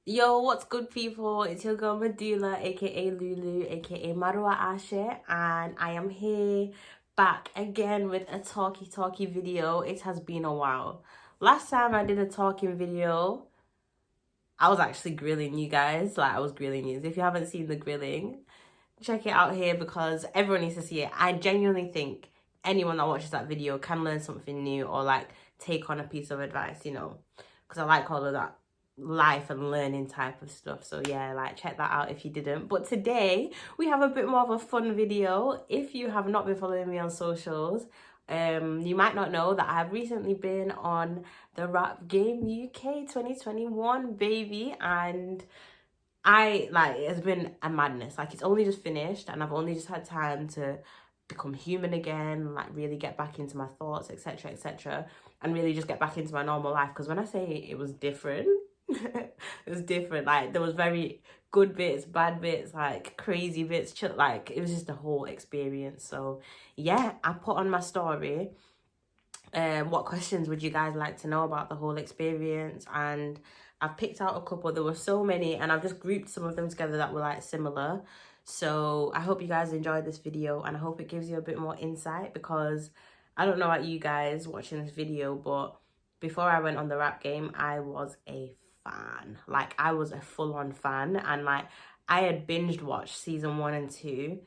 Yo, what's good, people? It's your girl Meduulla, aka Lulu, aka Marwa Ashe, and I am here back again with a talkie video. It has been a while. Last time I did a talking video, I was actually grilling you guys. Like, I was grilling you. If you haven't seen the grilling, check it out here because everyone needs to see it. I genuinely think anyone that watches that video can learn something new or like take on a piece of advice, because I like all of that life and learning type of stuff. So yeah, like check that out if you didn't. But today we have a bit more of a fun video. If you have not been following me on socials, you might not know that I've recently been on the Rap Game UK 2021, baby, and it's been a madness. Like, it's only just finished and I've only just had time to become human again, like really get back into my thoughts, etc., and really just get back into my normal life. Because when I say it was different, it was different. Like, there was very good bits, bad bits, like crazy bits, chill. Like, it was just a whole experience. So yeah, I put on my story what questions would you guys like to know about the whole experience, and I've picked out a couple. There were so many and I've just grouped some of them together that were like similar. So I hope you guys enjoyed this video and I hope it gives you a bit more insight, because I don't know about you guys watching this video, but before I went on the Rap Game, I was a fan. Like, I was a full-on fan, and like I had binged watched season 1 and 2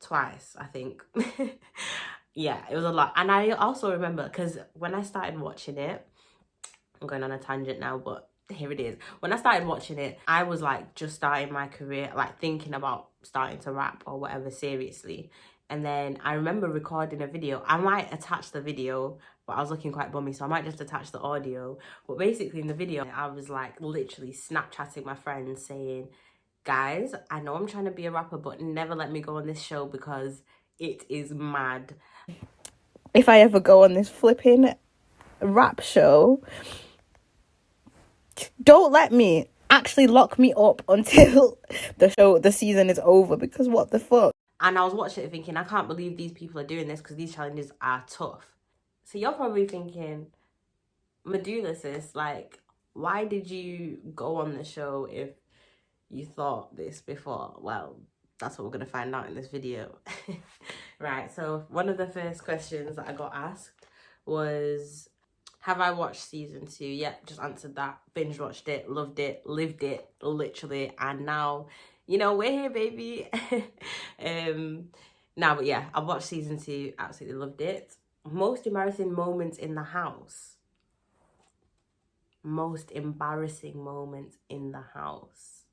twice, I think. Yeah, it was a lot. And I also remember, because when I started watching it, I'm going on a tangent now, but here it is. When I started watching it, I was like just starting my career, like thinking about starting to rap or whatever seriously. And then I remember recording a video. I might attach the video, but I was looking quite bummy, so I might just attach the audio. But basically in the video, I was like literally Snapchatting my friends saying, guys, I know I'm trying to be a rapper, but never let me go on this show because it is mad. If I ever go on this flipping rap show, don't let me. Actually lock me up until the season is over, because what the fuck? And I was watching it thinking, I can't believe these people are doing this because these challenges are tough. So you're probably thinking, Meduulla sis, like, why did you go on the show if you thought this before? Well, that's what we're going to find out in this video. Right, so one of the first questions that I got asked was, have I watched season 2? Yep, just answered that. Binge watched it, loved it, lived it, literally. And now, we're here, baby. But yeah, I watched season 2, absolutely loved it. Most embarrassing moments in the house. Most embarrassing moments in the house.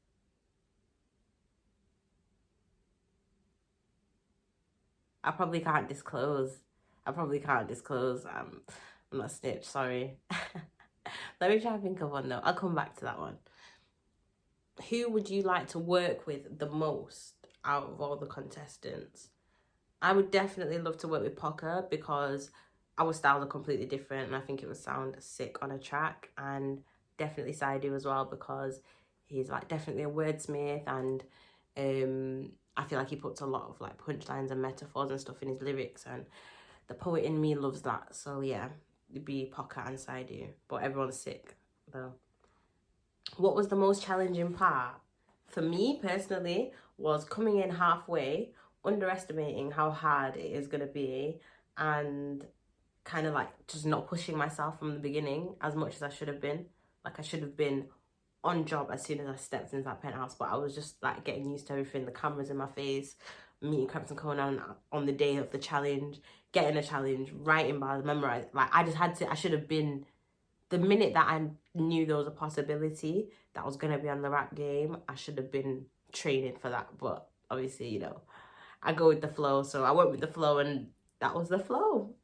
I probably can't disclose. I'm not a snitch, sorry. Let me try and think of one though. I'll come back to that one. Who would you like to work with the most out of all the contestants? I would definitely love to work with Poker, because our styles are completely different and I think it would sound sick on a track. And definitely Saidu as well, because he's like definitely a wordsmith, and I feel like he puts a lot of like punchlines and metaphors and stuff in his lyrics, and the poet in me loves that. So yeah, it'd be Poker and Saidu, but everyone's sick though. What was the most challenging part? For me personally, was coming in halfway, underestimating how hard it is going to be, and kind of like just not pushing myself from the beginning as much as I should have been. Like, I should have been on job as soon as I stepped into that penthouse, but I was just like getting used to everything, the cameras in my face, meeting Crampton and Conan on the day of the challenge, getting a challenge, writing bars, memorize. Like, I should have been, the minute that I knew there was a possibility that I was going to be on the Rap Game, I should have been training for that. But obviously, I go with the flow. So I went with the flow, and that was the flow.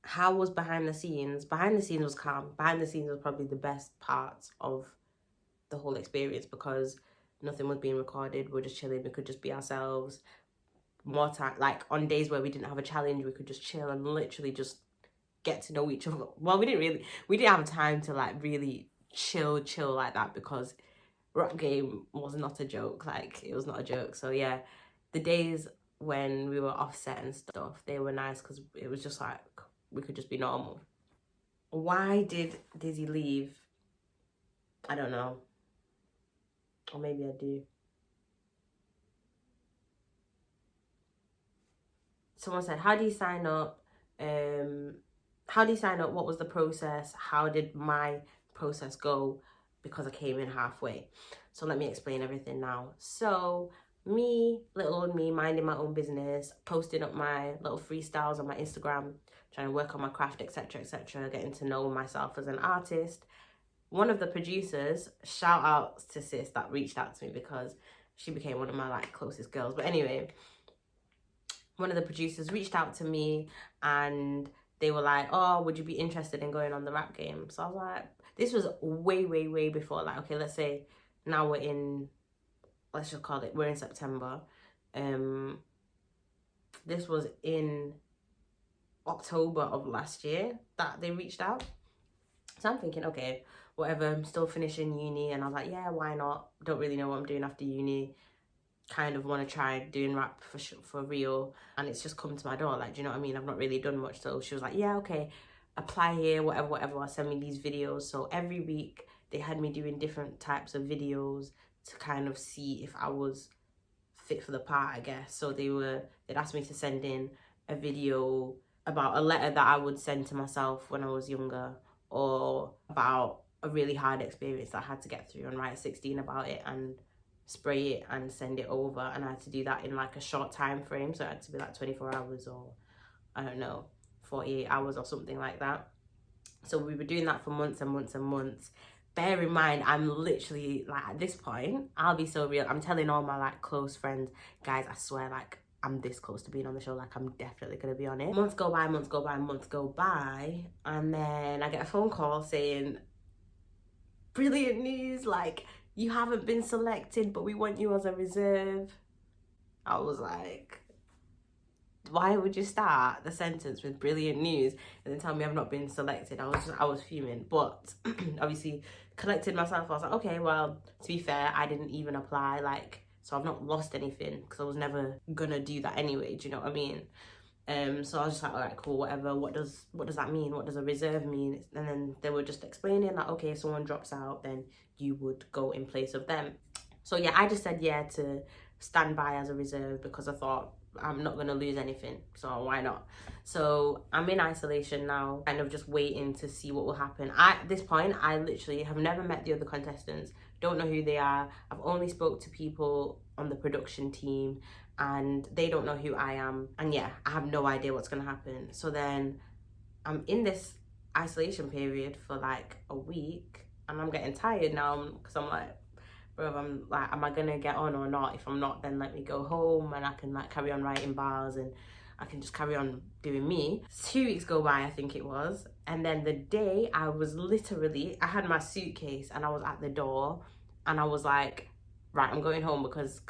How was behind the scenes? Behind the scenes was calm. Behind the scenes was probably the best part of the whole experience, because nothing was being recorded. We're just chilling. We could just be ourselves. More time, like on days where we didn't have a challenge, we could just chill and literally just get to know each other. Well, we didn't have time to like really chill like that, because Rap Game was not a joke. Like, it was not a joke. So yeah, the days when we were offset and stuff, they were nice, because it was just like we could just be normal. Why did Dizzy leave? I don't know. Or maybe I do. Someone said, how do you sign up? How do you sign up? What was the process? How did my process go? Because I came in halfway. So let me explain everything now. So me, little old me, minding my own business, posting up my little freestyles on my Instagram, trying to work on my craft, etc., etc., getting to know myself as an artist. One of the producers, shout out to sis, that reached out to me because she became one of my like closest girls. But anyway, one of the producers reached out to me and they were like, oh, would you be interested in going on the rap game? So I was like, this was way, way, way before. Like, okay, let's say now we're in, let's just call it, we're in September. This was in October of last year that they reached out. So I'm thinking, okay, whatever, I'm still finishing uni. And I was like, yeah, why not? Don't really know what I'm doing after uni. Kind of want to try doing rap for real. And it's just come to my door. Like, do you know what I mean? I've not really done much. So she was like, yeah, okay, apply here, whatever, whatever. Send me these videos. So every week they had me doing different types of videos to kind of see if I was fit for the part, I guess. So they'd asked me to send in a video about a letter that I would send to myself when I was younger, or about a really hard experience that I had to get through, and write 16 about it and spray it and send it over. And I had to do that in like a short time frame, so it had to be like 24 hours or I don't know, 48 hours or something like that. So we were doing that for months and months and months. Bear in mind, I'm literally like, at this point, I'll be so real, I'm telling all my like close friends, guys, I swear, like, I'm this close to being on the show, like I'm definitely gonna be on it. Months go by, months go by, months go by, and then I get a phone call saying, brilliant news, like, you haven't been selected, but we want you as a reserve. I was like, why would you start the sentence with brilliant news and then tell me I've not been selected? I was fuming. But obviously collected myself. I was like, okay, well, to be fair, I didn't even apply, like, so I've not lost anything because I was never gonna do that anyway, do you know what I mean? So I was just like, all right, cool, whatever. What does that mean? What does a reserve mean? And then they were just explaining like, okay, if someone drops out, then you would go in place of them. So yeah, I just said yeah to stand by as a reserve because I thought I'm not gonna lose anything, so why not? So I'm in isolation now, kind of just waiting to see what will happen. At this point, I literally have never met the other contestants, don't know who they are. I've only spoke to people on the production team and they don't know who I am, and yeah, I have no idea what's gonna happen. So then I'm in this isolation period for like a week and I'm getting tired now because I'm like, bro, I'm like, am I gonna get on or not? If I'm not, then let me go home and I can like carry on writing bars and I can just carry on doing me. 2 weeks go by, I think it was, and then the day I had my suitcase and I was at the door and I was like, right, I'm going home, because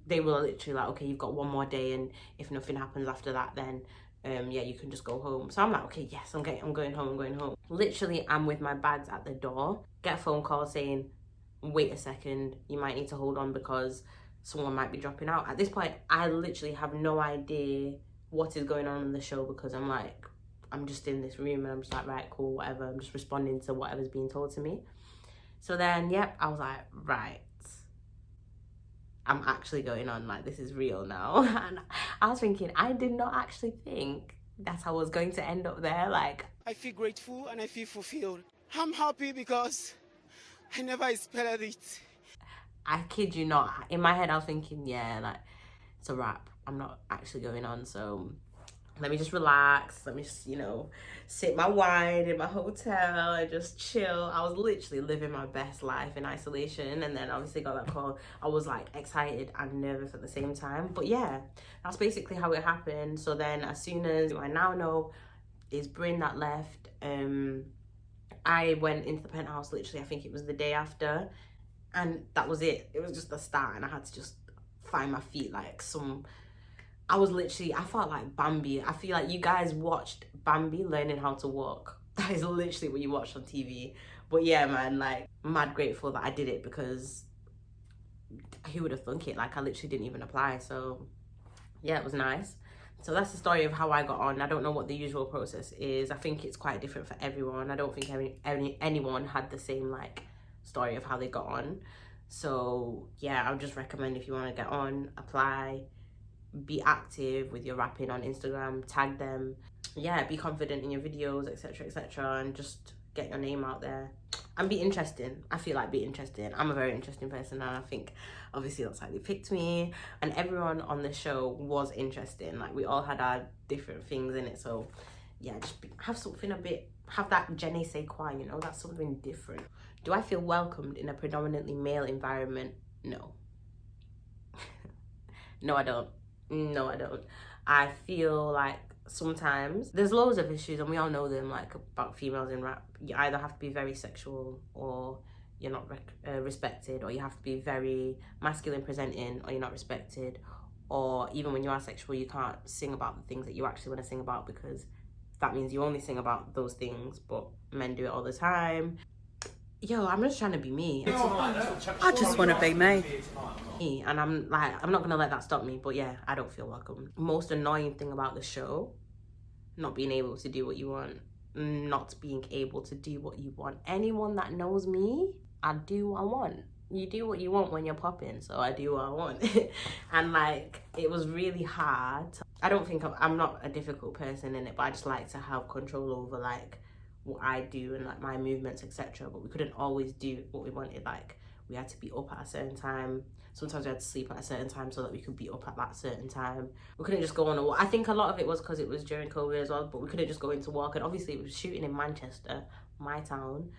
they were literally like, okay, you've got one more day, and if nothing happens after that, then yeah, you can just go home. So I'm like, okay, yes, I'm going home. Literally, I'm with my bags at the door, get a phone call saying, wait a second, you might need to hold on because someone might be dropping out. At this point, I literally have no idea what is going on in the show, because I'm just in this room and I'm just like, right, cool, whatever. I'm just responding to whatever's being told to me. So then, yep, I was like, right, I'm actually going on, like, this is real now. And I was thinking, I did not actually think that I was going to end up there. Like, I feel grateful and I feel fulfilled. I'm happy because I never expected it. I kid you not, in my head I was thinking, yeah, like, it's a wrap, I'm not actually going on, so let me just relax, let me just, you know, sip my wine in my hotel and just chill. I was literally living my best life in isolation, and then obviously got that call. I was like excited and nervous at the same time, but yeah, that's basically how it happened. So then as soon as I now know is Bryn that left, I went into the penthouse literally, I think it was the day after, and that was it. It was just the start, and I had to just find my feet like I felt like Bambi. I feel like you guys watched Bambi learning how to walk. That is literally what you watched on TV. But yeah, man, like, mad grateful that I did it, because who would have thunk it? Like, I literally didn't even apply. So yeah, it was nice. So that's the story of how I got on. I don't know what the usual process is. I think it's quite different for everyone. I don't think anyone had the same like story of how they got on. So yeah, I would just recommend if you want to get on, apply, be active with your rapping on Instagram, tag them. Yeah, be confident in your videos, etc, etc, and just get your name out there and be interesting. I feel like be interesting. I'm a very interesting person, and I think obviously that's why they picked me. And everyone on the show was interesting. Like, we all had our different things in it. So yeah, just have something have that je ne sais quoi, you know, that's something different. Do I feel welcomed in a predominantly male environment? No. No, I don't. No, I don't. I feel like sometimes there's loads of issues, and we all know them, like about females in rap. You either have to be very sexual, or you're not respected, or you have to be very masculine presenting, or you're not respected, or even when you are sexual, you can't sing about the things that you actually want to sing about, because that means you only sing about those things. But men do it all the time. Yo, I'm just trying to be me. I just want to be me. And I'm not gonna let that stop me. But yeah, I don't feel welcome. Most annoying thing about the show, not being able to do what you want, not being able to do what you want. Anyone that knows me, I do what I want. You do what you want when you're popping, so I do what I want. And like, it was really hard. I don't think I'm not a difficult person in it, but I just like to have control over like what I do and like my movements, etc. But we couldn't always do what we wanted. Like, we had to be up at a certain time. Sometimes we had to sleep at a certain time so that we could be up at that certain time. We couldn't just go on a walk. I think a lot of it was because it was during COVID as well, but we couldn't just go into walk. And obviously it was shooting in Manchester, my town.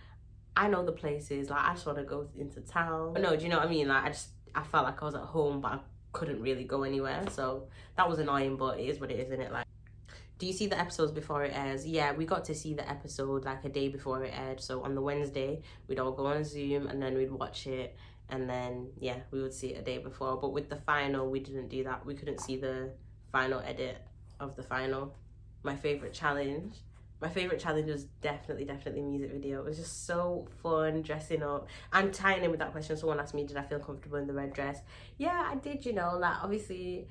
I know the places, like I just want to go into town. But no, do you know what I mean? Like, I felt like I was at home, but I couldn't really go anywhere. So that was annoying, but it is what it is, isn't it? Like, do you see the episodes before it airs? Yeah, we got to see the episode like a day before it aired. So on the Wednesday, we'd all go on Zoom and then we'd watch it. And then, yeah, we would see it a day before. But with the final, we didn't do that. We couldn't see the final edit of the final. My favourite challenge was definitely music video. It was just so fun, dressing up. And tying in with that question, someone asked me, did I feel comfortable in the red dress? Yeah, I did, you know. Like, obviously,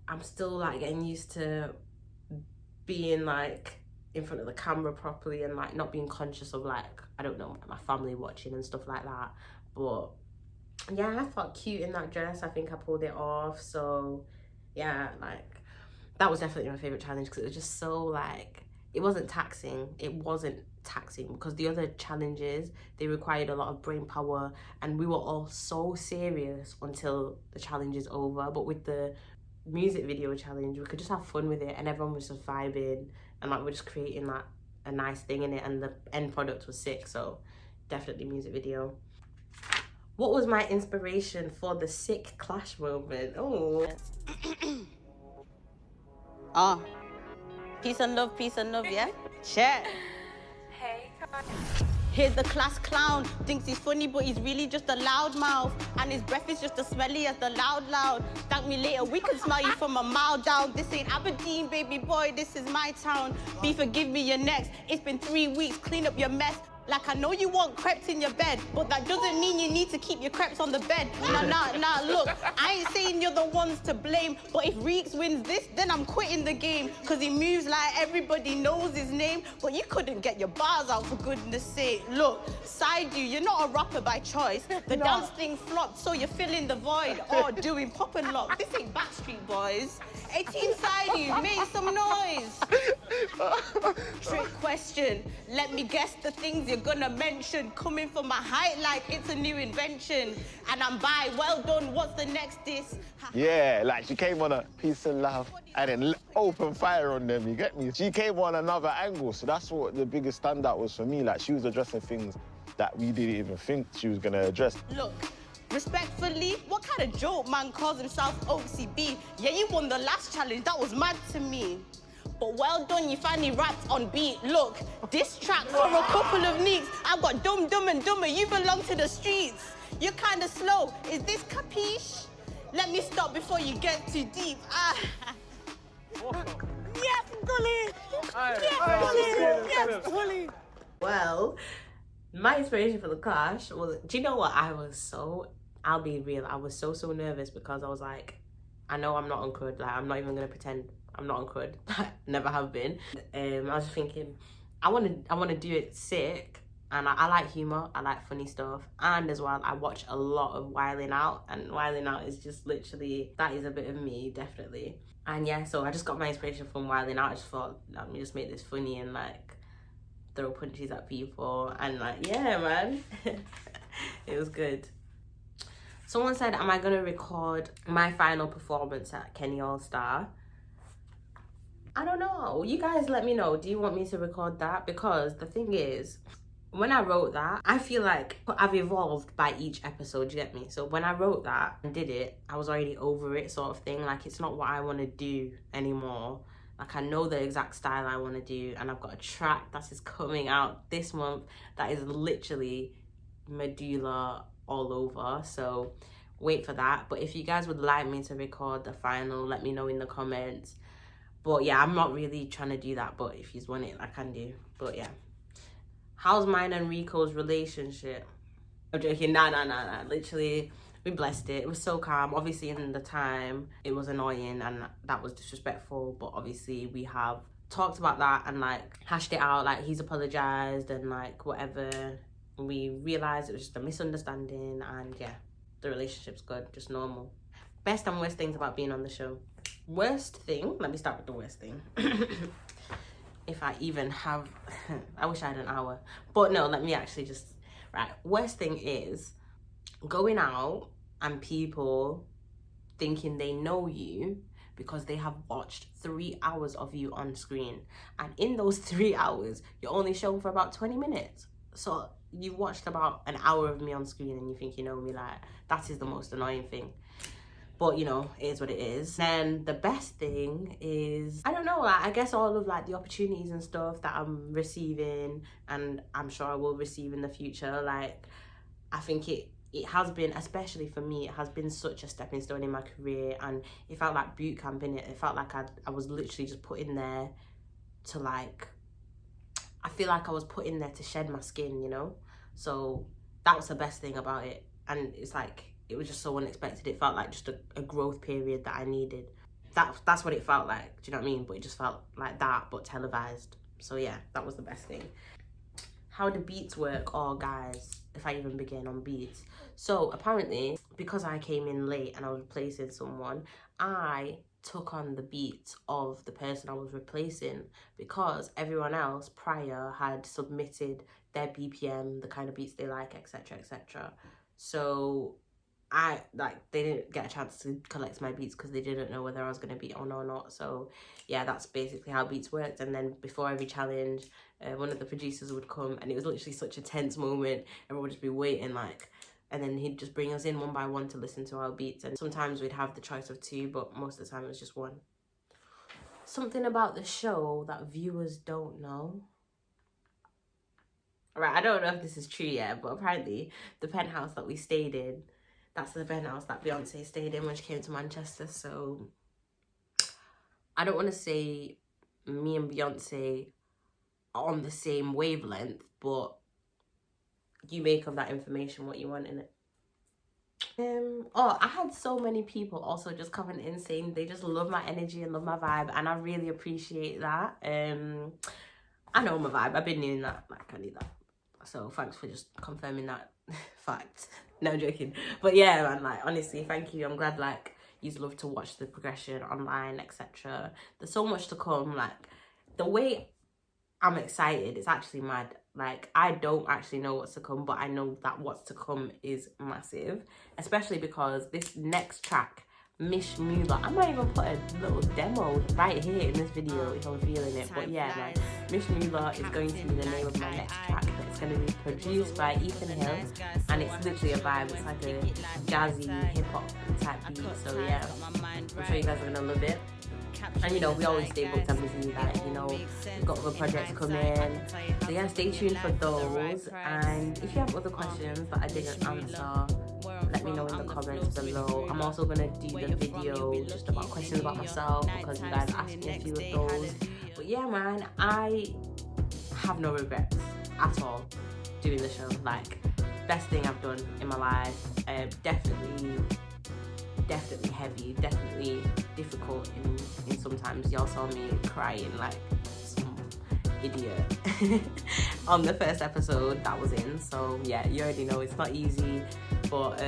I'm still like getting used to being like in front of the camera properly, and like not being conscious of like, I don't know, my family watching and stuff like that. But yeah, I felt cute in that dress. I think I pulled it off. So yeah, like, that was definitely my favorite challenge, because it was just so like, it wasn't taxing because the other challenges, they required a lot of brain power, and we were all so serious until the challenge is over. But with the music video challenge, we could just have fun with it, and everyone was just vibing, and like, we're just creating like a nice thing in it, and the end product was sick. So definitely music video. What was my inspiration for the sick clash moment? Oh. Peace and love, yeah? Check. Hey, Here's the class clown, thinks he's funny, but he's really just a loud mouth. And his breath is just as smelly as the loud. Thank me later, we can smell you from a mile down. This ain't Aberdeen, baby boy, this is my town. Be forgive me, you're next. It's been 3 weeks, clean up your mess. Like, I know you want crepes in your bed, but that doesn't mean you need to keep your crepes on the bed. Nah, look, I ain't saying you're the ones to blame, but if Reeks wins this, then I'm quitting the game. Cause he moves like everybody knows his name, but you couldn't get your bars out, for goodness sake. Look, side you're not a rapper by choice. The dance thing flopped, so you're filling the void, or doing pop and lock. This ain't Backstreet Boys. 18 side you, make some noise. Trick question, let me guess the things you're gonna mention. Coming from my height like it's a new invention. And I'm by, well done, what's the next diss? Yeah, like she came on a peace and love and then open fire on them, you get me? She came on another angle, so that's what the biggest standout was for me. Like, she was addressing things that we didn't even think she was gonna address. Look, respectfully, what kind of joke man calls himself OCB? Yeah, you won the last challenge, that was mad to me. But well done, you finally rapped on beat. Look, DissTrack for a couple of leaks. I've got Dumb and Dumber, you belong to the streets. You're kind of slow, is this capiche? Let me stop before you get too deep. Yes, Gully! Yes, Gully! Well, my inspiration for the clash was, do you know what? I'll be real, I was so nervous, because I was like, I know I'm not on crud, like, I'm not even gonna pretend I'm not on crud, never have been. I was thinking, I want to do it sick, And I like humor, I like funny stuff, and as well I watch a lot of Wilding Out, and Wilding Out is just literally, that is a bit of me, definitely. And yeah, so I just got my inspiration from Wilding Out. I just thought, let me just make this funny and like throw punches at people, and like, yeah man. It was good. Someone said, am I gonna record my final performance at Kenny All Star? I don't know, you guys let me know. Do you want me to record that? Because the thing is, when I wrote that, I feel like I've evolved by each episode, you get me? So when I wrote that and did it, I was already over it, sort of thing. Like, it's not what I want to do anymore. Like, I know the exact style I want to do, and I've got a track that is coming out this month that is literally Meduulla all over. So wait for that. But if you guys would like me to record the final, let me know in the comments. But yeah, I'm not really trying to do that, but if you want it, I can do. But yeah. How's mine and Rico's relationship? I'm joking. Nah. Literally, we blessed it. It was so calm. Obviously, in the time, it was annoying and that was disrespectful. But obviously, we have talked about that and like hashed it out. Like, he's apologized and like whatever. We realized it was just a misunderstanding, and yeah, the relationship's good, just normal. Best and worst things about being on the show. Worst thing, let me start with the worst thing. If I even have, I wish I had an hour, but no, let me actually just, right. Worst thing is going out and people thinking they know you because they have watched 3 hours of you on screen, and in those 3 hours you're only shown for about 20 minutes. So you've watched about an hour of me on screen and you think you know me. Like, that is the most annoying thing. But you know, it is what it is. Then the best thing is, I don't know, like, I guess all of like the opportunities and stuff that I'm receiving, and I'm sure I will receive in the future. Like, I think it has been, especially for me, it has been such a stepping stone in my career, and it felt like boot camp, innit? It felt like I was literally just put in there to like, I feel like I was put in there to shed my skin, you know? So that was the best thing about it. And it's like, it was just so unexpected. It felt like just a growth period that I needed. That's what it felt like, do you know what I mean? But it just felt like that, but televised. So yeah, that was the best thing. How do beats work? Oh guys, if I even begin on beats. So apparently, because I came in late and I was replacing someone, I took on the beats of the person I was replacing, because everyone else prior had submitted their BPM, the kind of beats they like, etc, etc. So they didn't get a chance to collect my beats because they didn't know whether I was going to be on or not. So yeah, that's basically how beats worked. And then before every challenge, one of the producers would come, and it was literally such a tense moment. Everyone would just be waiting, like, and then he'd just bring us in one by one to listen to our beats. And sometimes we'd have the choice of 2, but most of the time it was just 1. Something about the show that viewers don't know. Right, I don't know if this is true yet, but apparently the penthouse that we stayed in, that's the penthouse that Beyonce stayed in when she came to Manchester. So I don't want to say me and Beyonce are on the same wavelength, but you make of that information what you want, innit? Oh, I had so many people also just coming in saying they just love my energy and love my vibe, and I really appreciate that. I know my vibe. I've been doing that. Like, I knew that. So thanks for just confirming that fact. No, I'm joking. But yeah, man, like, honestly, thank you. I'm glad, like, you love to watch the progression online, etc. There's so much to come. Like, the way I'm excited, it's actually mad. Like, I don't actually know what's to come, but I know that what's to come is massive. Especially because this next track, Meduulla, I might even put a little demo right here in this video if I'm feeling it. But yeah, man, Meduulla is going to be the name of my next track. It's going to be produced by Ethan Hill, and it's literally a vibe. It's like a jazzy hip-hop type beat. So yeah, I'm sure you guys are going to love it. And you know, we always stay booked and busy, like, you know, we've got other projects coming. So yeah, stay tuned for those. And if you have other questions that I didn't answer, let me know in the comments below. I'm also gonna do the video just about questions about myself, because you guys asked me a few of those. But yeah, man, I have no regrets at all doing the show. Like, best thing I've done in my life. Definitely heavy, definitely difficult in sometimes. Y'all saw me crying like some idiot on the first episode that was in. So yeah, you already know it's not easy, but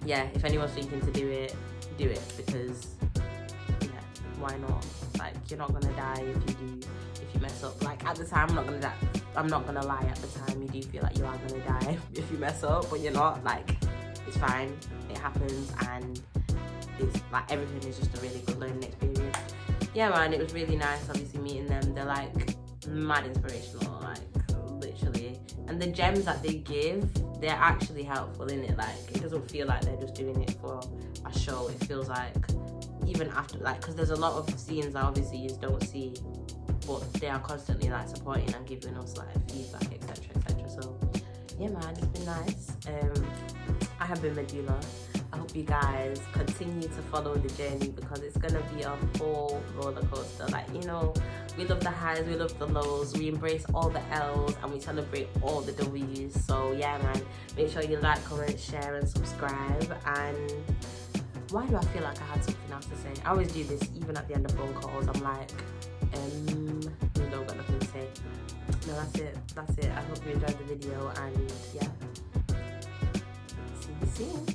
yeah, if anyone's thinking to do it because yeah, why not? Like, you're not gonna die if you mess up. Like, at the time, I'm not gonna lie, at the time you do feel like you are gonna die if you mess up, but you're not. Like, it's fine, it happens, and it's like everything is just a really good learning experience. Yeah man, it was really nice obviously meeting them. They're like mad inspirational, like literally, and the gems that they give, they're actually helpful in it. Like, it doesn't feel like they're just doing it for a show. It feels like even after, like, because there's a lot of scenes that obviously you don't see, but they are constantly like supporting and giving us like feedback, etc, etc. So yeah man, it's been nice. I have been Meduulla. I hope you guys continue to follow the journey, because it's gonna be a whole roller coaster. Like, you know, we love the highs, we love the lows, we embrace all the L's, and we celebrate all the W's. So yeah man, make sure you like, comment, share and subscribe. And why do I feel like I had something else to say? I always do this even at the end of phone calls. I'm like, you don't got nothing to say. No, that's it. I hope you enjoyed the video, and yeah, see you soon.